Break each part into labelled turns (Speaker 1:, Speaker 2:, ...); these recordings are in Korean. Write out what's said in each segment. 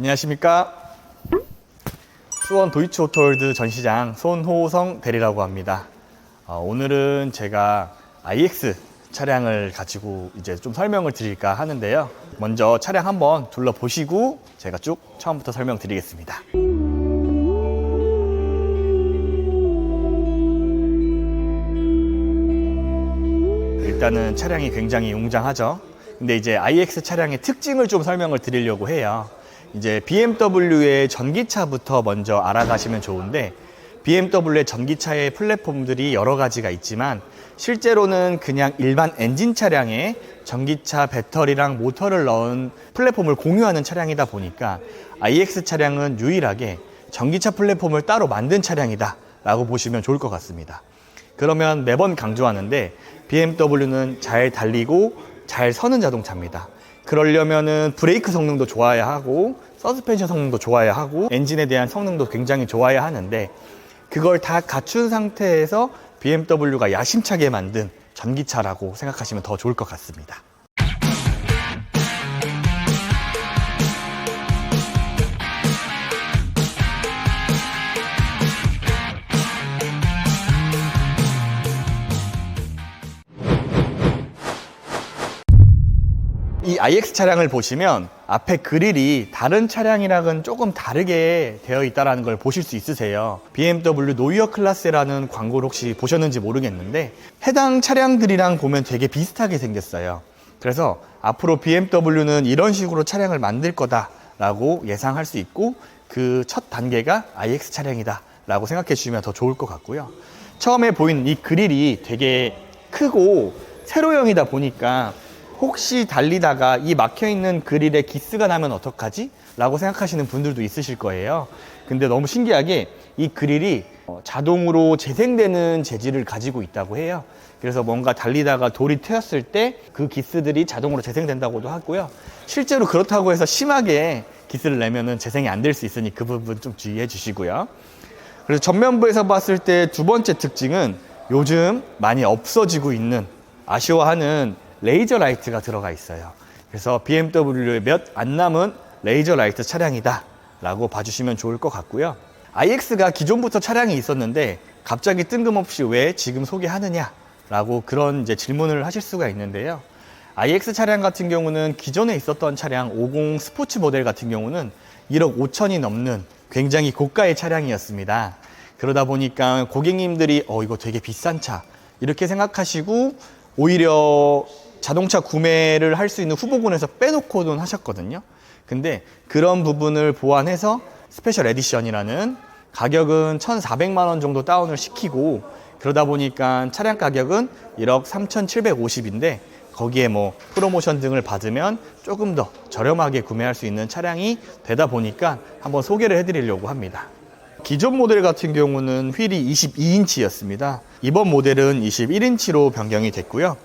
Speaker 1: 안녕하십니까. 수원 도이치오토월드 전시장 손호성 대리라고 합니다. 오늘은 제가 iX 차량을 가지고 이제 좀 설명을 드릴까 하는데요. 먼저 차량 한번 둘러보시고 제가 쭉 처음부터 설명드리겠습니다. 일단은 차량이 굉장히 웅장하죠. 근데 이제 iX 차량의 특징을 좀 설명을 드리려고 해요. 이제 BMW의 전기차부터 먼저 알아가시면 좋은데, BMW의 전기차의 플랫폼들이 여러 가지가 있지만 실제로는 그냥 일반 엔진 차량에 전기차 배터리랑 모터를 넣은 플랫폼을 공유하는 차량이다 보니까 iX 차량은 유일하게 전기차 플랫폼을 따로 만든 차량이다 라고 보시면 좋을 것 같습니다. 그러면 매번 강조하는데, BMW는 잘 달리고 잘 서는 자동차입니다. 그러려면은 브레이크 성능도 좋아야 하고 서스펜션 성능도 좋아야 하고 엔진에 대한 성능도 굉장히 좋아야 하는데, 그걸 다 갖춘 상태에서 BMW가 야심차게 만든 전기차라고 생각하시면 더 좋을 것 같습니다. 이 iX 차량을 보시면 앞에 그릴이 다른 차량이랑은 조금 다르게 되어 있다는 걸 보실 수 있으세요. BMW 노이어 클라스라는 광고를 혹시 보셨는지 모르겠는데, 해당 차량들이랑 보면 되게 비슷하게 생겼어요. 그래서 앞으로 BMW는 이런 식으로 차량을 만들 거다라고 예상할 수 있고, 그 첫 단계가 iX 차량이다 라고 생각해 주시면 더 좋을 것 같고요. 처음에 보이는 이 그릴이 되게 크고 세로형이다 보니까 혹시 달리다가 이 막혀있는 그릴에 기스가 나면 어떡하지? 라고 생각하시는 분들도 있으실 거예요. 근데 너무 신기하게 이 그릴이 자동으로 재생되는 재질을 가지고 있다고 해요. 그래서 뭔가 달리다가 돌이 트였을 때 그 기스들이 자동으로 재생된다고도 하고요. 실제로 그렇다고 해서 심하게 기스를 내면은 재생이 안 될 수 있으니 그 부분 좀 주의해 주시고요. 그래서 전면부에서 봤을 때 두 번째 특징은 요즘 많이 없어지고 있는, 아쉬워하는 레이저 라이트가 들어가 있어요. 그래서 BMW의 몇 안 남은 레이저 라이트 차량이다 라고 봐주시면 좋을 것 같고요. iX가 기존부터 차량이 있었는데 갑자기 뜬금없이 왜 지금 소개하느냐 라고 그런 이제 질문을 하실 수가 있는데요. iX 차량 같은 경우는 기존에 있었던 차량 50 스포츠 모델 같은 경우는 1억 5천이 넘는 굉장히 고가의 차량이었습니다. 그러다 보니까 고객님들이 이거 되게 비싼 차 이렇게 생각하시고 오히려 자동차 구매를 할 수 있는 후보군에서 빼놓고는 하셨거든요. 근데 그런 부분을 보완해서 스페셜 에디션이라는, 가격은 1,400만 원 정도 다운을 시키고, 그러다 보니까 차량 가격은 1억 3,750인데 거기에 뭐 프로모션 등을 받으면 조금 더 저렴하게 구매할 수 있는 차량이 되다 보니까 한번 소개를 해드리려고 합니다. 기존 모델 같은 경우는 휠이 22인치였습니다. 이번 모델은 21인치로 변경이 됐고요.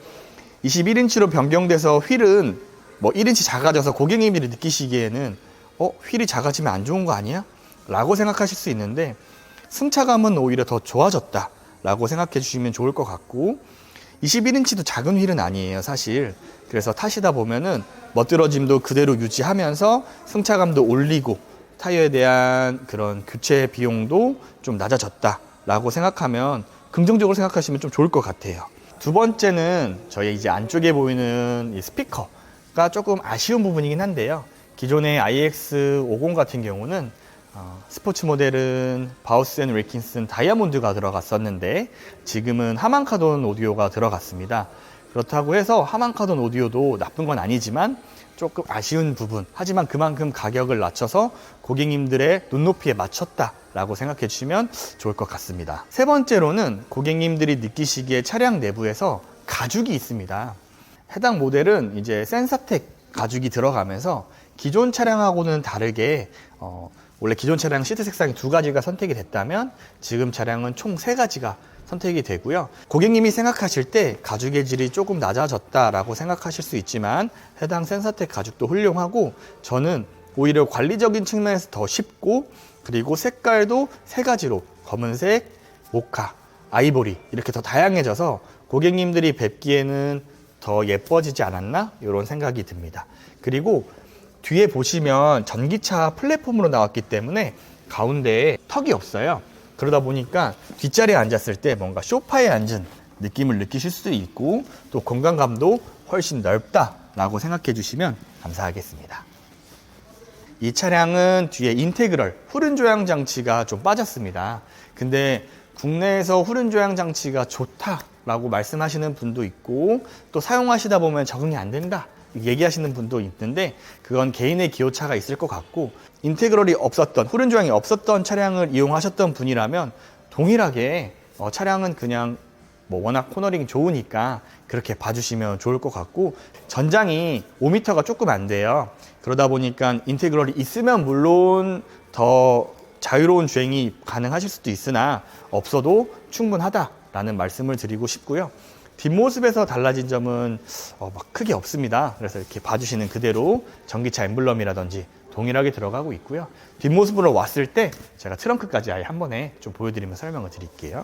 Speaker 1: 21인치로 변경돼서 휠은 뭐 1인치 작아져서 고객님들이 느끼시기에는 휠이 작아지면 안 좋은 거 아니야? 라고 생각하실 수 있는데, 승차감은 오히려 더 좋아졌다 라고 생각해 주시면 좋을 것 같고, 21인치도 작은 휠은 아니에요 사실. 그래서 타시다 보면은 멋들어짐도 그대로 유지하면서 승차감도 올리고 타이어에 대한 그런 교체 비용도 좀 낮아졌다 라고 생각하면, 긍정적으로 생각하시면 좀 좋을 것 같아요. 두 번째는 저희 이제 안쪽에 보이는 이 스피커가 조금 아쉬운 부분이긴 한데요. 기존의 iX50 같은 경우는 스포츠 모델은 바우스 앤 윌킨슨 다이아몬드가 들어갔었는데 지금은 하만카돈 오디오가 들어갔습니다. 그렇다고 해서 하만카돈 오디오도 나쁜 건 아니지만 조금 아쉬운 부분, 하지만 그만큼 가격을 낮춰서 고객님들의 눈높이에 맞췄다라고 생각해 주시면 좋을 것 같습니다. 세 번째로는 고객님들이 느끼시기에 차량 내부에서 가죽이 있습니다. 해당 모델은 이제 센사텍 가죽이 들어가면서 기존 차량하고는 다르게 원래 기존 차량 시트 색상이 2가지가 선택이 됐다면 지금 차량은 총 3가지가 선택이 되고요. 고객님이 생각하실 때 가죽의 질이 조금 낮아졌다라고 생각하실 수 있지만 해당 센사텍 가죽도 훌륭하고, 저는 오히려 관리적인 측면에서 더 쉽고, 그리고 색깔도 3가지로 검은색, 모카, 아이보리 이렇게 더 다양해져서 고객님들이 뵙기에는 더 예뻐지지 않았나? 이런 생각이 듭니다. 그리고 뒤에 보시면 전기차 플랫폼으로 나왔기 때문에 가운데에 턱이 없어요. 그러다 보니까 뒷자리에 앉았을 때 뭔가 소파에 앉은 느낌을 느끼실 수도 있고 또 공간감도 훨씬 넓다라고 생각해 주시면 감사하겠습니다. 이 차량은 뒤에 인테그럴 후륜 조향 장치가 좀 빠졌습니다. 근데 국내에서 후륜 조향 장치가 좋다라고 말씀하시는 분도 있고 또 사용하시다 보면 적응이 안 된다 얘기하시는 분도 있는데 그건 개인의 기호차가 있을 것 같고 인테그럴이 없었던 후륜 조향이 없었던 차량을 이용하셨던 분이라면 동일하게 차량은 그냥 뭐 워낙 코너링이 좋으니까 그렇게 봐주시면 좋을 것 같고 전장이 5m가 조금 안 돼요. 그러다 보니까 인테그럴이 있으면 물론 더 자유로운 주행이 가능하실 수도 있으나 없어도 충분하다라는 말씀을 드리고 싶고요. 뒷모습에서 달라진 점은 막 크게 없습니다. 그래서 이렇게 봐주시는 그대로 전기차 엠블럼이라든지 동일하게 들어가고 있고요. 뒷모습으로 왔을 때 제가 트렁크까지 아예 한 번에 좀 보여드리면서 설명을 드릴게요.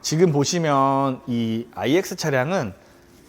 Speaker 1: 지금 보시면 이 iX 차량은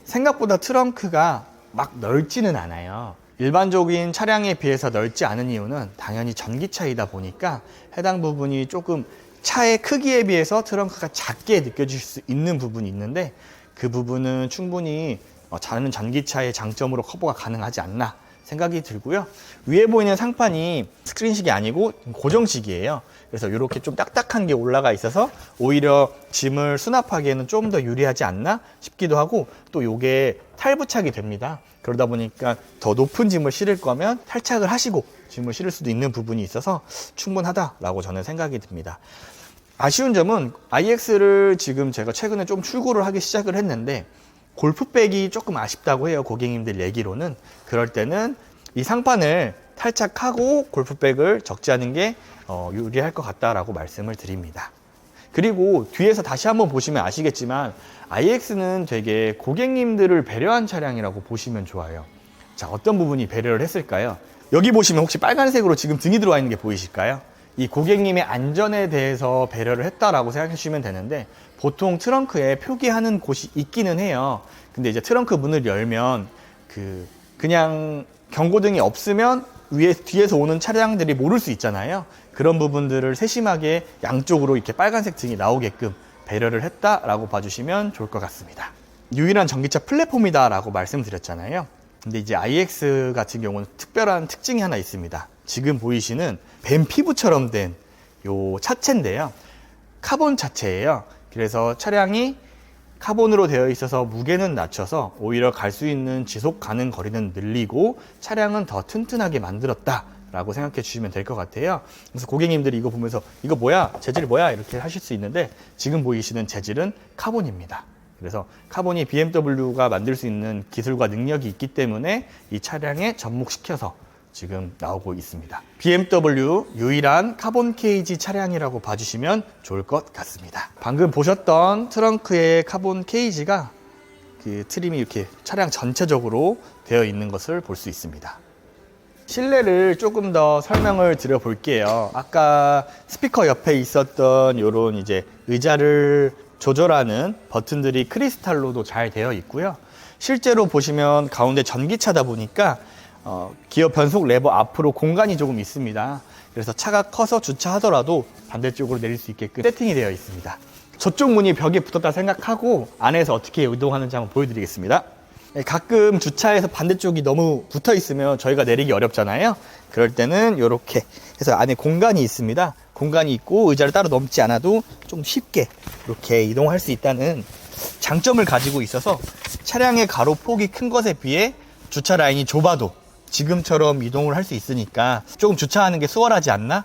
Speaker 1: 생각보다 트렁크가 막 넓지는 않아요. 일반적인 차량에 비해서 넓지 않은 이유는 당연히 전기차이다 보니까 해당 부분이 조금 차의 크기에 비해서 트렁크가 작게 느껴질 수 있는 부분이 있는데 그 부분은 충분히 작은 전기차의 장점으로 커버가 가능하지 않나 생각이 들고요. 위에 보이는 상판이 스크린식이 아니고 고정식이에요. 그래서 이렇게 좀 딱딱한 게 올라가 있어서 오히려 짐을 수납하기에는 좀 더 유리하지 않나 싶기도 하고 또 이게 탈부착이 됩니다. 그러다 보니까 더 높은 짐을 실을 거면 탈착을 하시고 짐을 실을 수도 있는 부분이 있어서 충분하다라고 저는 생각이 듭니다. 아쉬운 점은 iX를 지금 제가 최근에 좀 출고를 하기 시작을 했는데 골프백이 조금 아쉽다고 해요. 고객님들 얘기로는. 그럴 때는 이 상판을 탈착하고 골프백을 적재하는 게 유리할 것 같다라고 말씀을 드립니다. 그리고 뒤에서 다시 한번 보시면 아시겠지만 iX는 되게 고객님들을 배려한 차량이라고 보시면 좋아요. 자, 어떤 부분이 배려를 했을까요? 여기 보시면 혹시 빨간색으로 지금 등이 들어와 있는 게 보이실까요? 이 고객님의 안전에 대해서 배려를 했다라고 생각해 주시면 되는데 보통 트렁크에 표기하는 곳이 있기는 해요. 근데 이제 트렁크 문을 열면 그냥 경고등이 없으면 뒤에서 오는 차량들이 모를 수 있잖아요. 그런 부분들을 세심하게 양쪽으로 이렇게 빨간색 등이 나오게끔 배려를 했다라고 봐주시면 좋을 것 같습니다. 유일한 전기차 플랫폼이다라고 말씀드렸잖아요. 근데 이제 iX 같은 경우는 특별한 특징이 하나 있습니다. 지금 보이시는 뱀 피부처럼 된 요 차체인데요. 카본 차체예요. 그래서 차량이 카본으로 되어 있어서 무게는 낮춰서 오히려 갈 수 있는 지속 가능 거리는 늘리고 차량은 더 튼튼하게 만들었다 라고 생각해 주시면 될 것 같아요. 그래서 고객님들이 이거 보면서 이거 뭐야? 재질 뭐야? 이렇게 하실 수 있는데 지금 보이시는 재질은 카본입니다. 그래서 카본이 BMW가 만들 수 있는 기술과 능력이 있기 때문에 이 차량에 접목시켜서 지금 나오고 있습니다. BMW 유일한 카본 케이지 차량이라고 봐주시면 좋을 것 같습니다. 방금 보셨던 트렁크의 카본 케이지가 그 트림이 이렇게 차량 전체적으로 되어 있는 것을 볼 수 있습니다. 실내를 조금 더 설명을 드려 볼게요. 아까 스피커 옆에 있었던 요런 이제 의자를 조절하는 버튼들이 크리스탈로도 잘 되어 있고요. 실제로 보시면 가운데 전기차다 보니까 기어 변속 레버 앞으로 공간이 조금 있습니다. 그래서 차가 커서 주차하더라도 반대쪽으로 내릴 수 있게끔 세팅이 되어 있습니다. 저쪽 문이 벽에 붙었다 생각하고 안에서 어떻게 이동하는지 한번 보여드리겠습니다. 가끔 주차해서 반대쪽이 너무 붙어 있으면 저희가 내리기 어렵잖아요. 그럴 때는 이렇게 해서 안에 공간이 있습니다. 공간이 있고 의자를 따로 넘지 않아도 좀 쉽게 이렇게 이동할 수 있다는 장점을 가지고 있어서 차량의 가로 폭이 큰 것에 비해 주차 라인이 좁아도 지금처럼 이동을 할 수 있으니까 조금 주차하는 게 수월하지 않나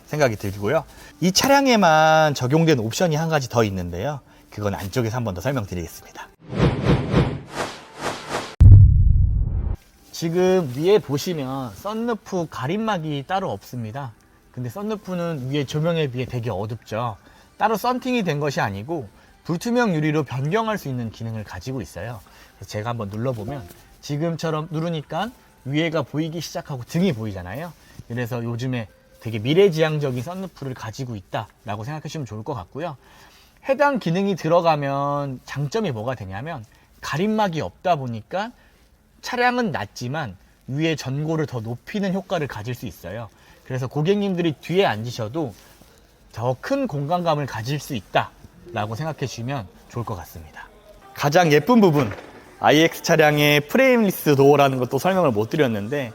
Speaker 1: 생각이 들고요. 이 차량에만 적용된 옵션이 한 가지 더 있는데요. 그건 안쪽에서 한 번 더 설명드리겠습니다. 지금 위에 보시면 썬루프 가림막이 따로 없습니다. 근데 썬루프는 위에 조명에 비해 되게 어둡죠. 따로 썬팅이 된 것이 아니고 불투명 유리로 변경할 수 있는 기능을 가지고 있어요. 그래서 제가 한번 눌러보면 지금처럼 누르니까 위에가 보이기 시작하고 등이 보이잖아요. 그래서 요즘에 되게 미래지향적인 썬루프를 가지고 있다라고 생각하시면 좋을 것 같고요. 해당 기능이 들어가면 장점이 뭐가 되냐면 가림막이 없다 보니까 차량은 낮지만 위에 전고를 더 높이는 효과를 가질 수 있어요. 그래서 고객님들이 뒤에 앉으셔도 더 큰 공간감을 가질 수 있다라고 생각해 주시면 좋을 것 같습니다. 가장 예쁜 부분, iX 차량의 프레임리스 도어라는 것도 설명을 못 드렸는데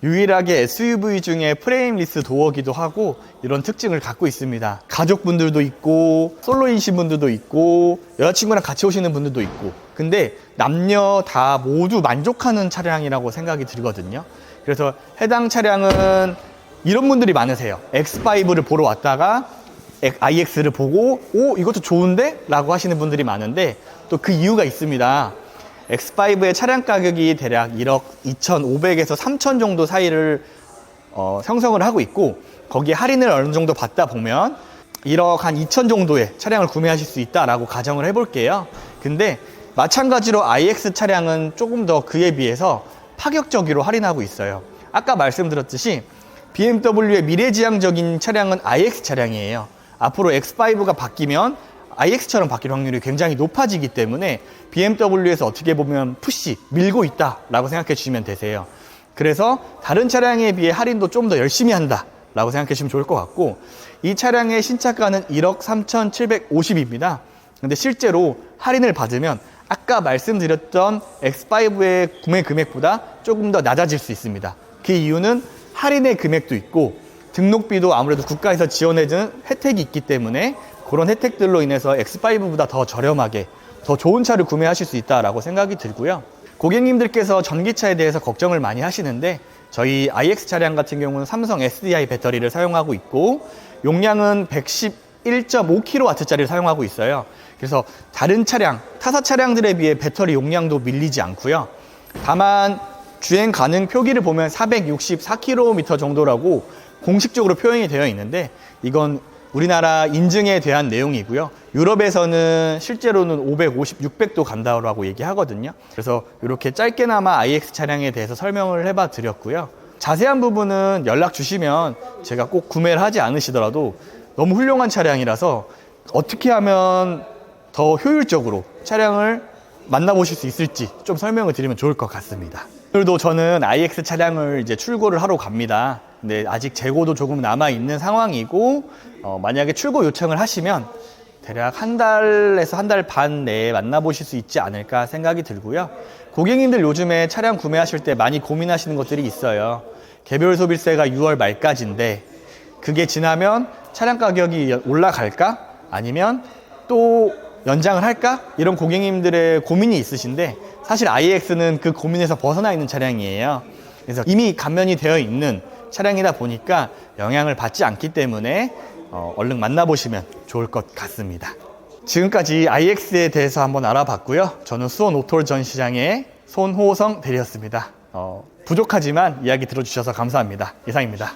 Speaker 1: 유일하게 SUV 중에 프레임리스 도어기도 하고 이런 특징을 갖고 있습니다. 가족분들도 있고 솔로이신 분들도 있고 여자친구랑 같이 오시는 분들도 있고, 근데 남녀 다 모두 만족하는 차량이라고 생각이 들거든요. 그래서 해당 차량은 이런 분들이 많으세요. X5를 보러 왔다가 iX를 보고 오 이것도 좋은데? 라고 하시는 분들이 많은데 또 그 이유가 있습니다. X5의 차량 가격이 대략 1억 2,500에서 3천 정도 사이를 형성을 하고 있고, 거기에 할인을 어느 정도 받다 보면 1억 한 2천 정도의 차량을 구매하실 수 있다라고 가정을 해볼게요. 근데 마찬가지로 iX 차량은 조금 더 그에 비해서 파격적으로 할인하고 있어요. 아까 말씀드렸듯이 BMW의 미래지향적인 차량은 iX 차량이에요. 앞으로 X5가 바뀌면 iX처럼 바뀔 확률이 굉장히 높아지기 때문에 BMW에서 어떻게 보면 푸시, 밀고 있다라고 생각해 주시면 되세요. 그래서 다른 차량에 비해 할인도 좀 더 열심히 한다라고 생각해 주시면 좋을 것 같고, 이 차량의 신차가는 1억 3,750입니다. 근데 실제로 할인을 받으면 아까 말씀드렸던 X5의 구매 금액보다 조금 더 낮아질 수 있습니다. 그 이유는 할인의 금액도 있고 등록비도 아무래도 국가에서 지원해주는 혜택이 있기 때문에 그런 혜택들로 인해서 X5보다 더 저렴하게 더 좋은 차를 구매하실 수 있다라고 생각이 들고요. 고객님들께서 전기차에 대해서 걱정을 많이 하시는데 저희 iX 차량 같은 경우는 삼성 SDI 배터리를 사용하고 있고 용량은 111.5kW짜리를 사용하고 있어요. 그래서 다른 차량, 타사 차량들에 비해 배터리 용량도 밀리지 않고요. 다만 주행 가능 표기를 보면 464km 정도라고 공식적으로 표현이 되어 있는데 이건 우리나라 인증에 대한 내용이고요. 유럽에서는 실제로는 550, 600도 간다고 얘기하거든요. 그래서 이렇게 짧게나마 iX 차량에 대해서 설명을 해봐 드렸고요. 자세한 부분은 연락 주시면 제가 꼭 구매를 하지 않으시더라도 너무 훌륭한 차량이라서 어떻게 하면 더 효율적으로 차량을 만나보실 수 있을지 좀 설명을 드리면 좋을 것 같습니다. 오늘도 저는 iX 차량을 이제 출고를 하러 갑니다. 근데 아직 재고도 조금 남아있는 상황이고 만약에 출고 요청을 하시면 대략 한 달에서 한 달 반 내에 만나보실 수 있지 않을까 생각이 들고요. 고객님들 요즘에 차량 구매하실 때 많이 고민하시는 것들이 있어요. 개별 소비세가 6월 말까지인데 그게 지나면 차량 가격이 올라갈까? 아니면 또 연장을 할까? 이런 고객님들의 고민이 있으신데 사실 iX는 그 고민에서 벗어나 있는 차량이에요. 그래서 이미 감면이 되어 있는 차량이다 보니까 영향을 받지 않기 때문에 얼른 만나보시면 좋을 것 같습니다. 지금까지 iX에 대해서 한번 알아봤고요. 저는 수원 오토 전시장의 손호성 대리였습니다. 부족하지만 이야기 들어주셔서 감사합니다. 이상입니다.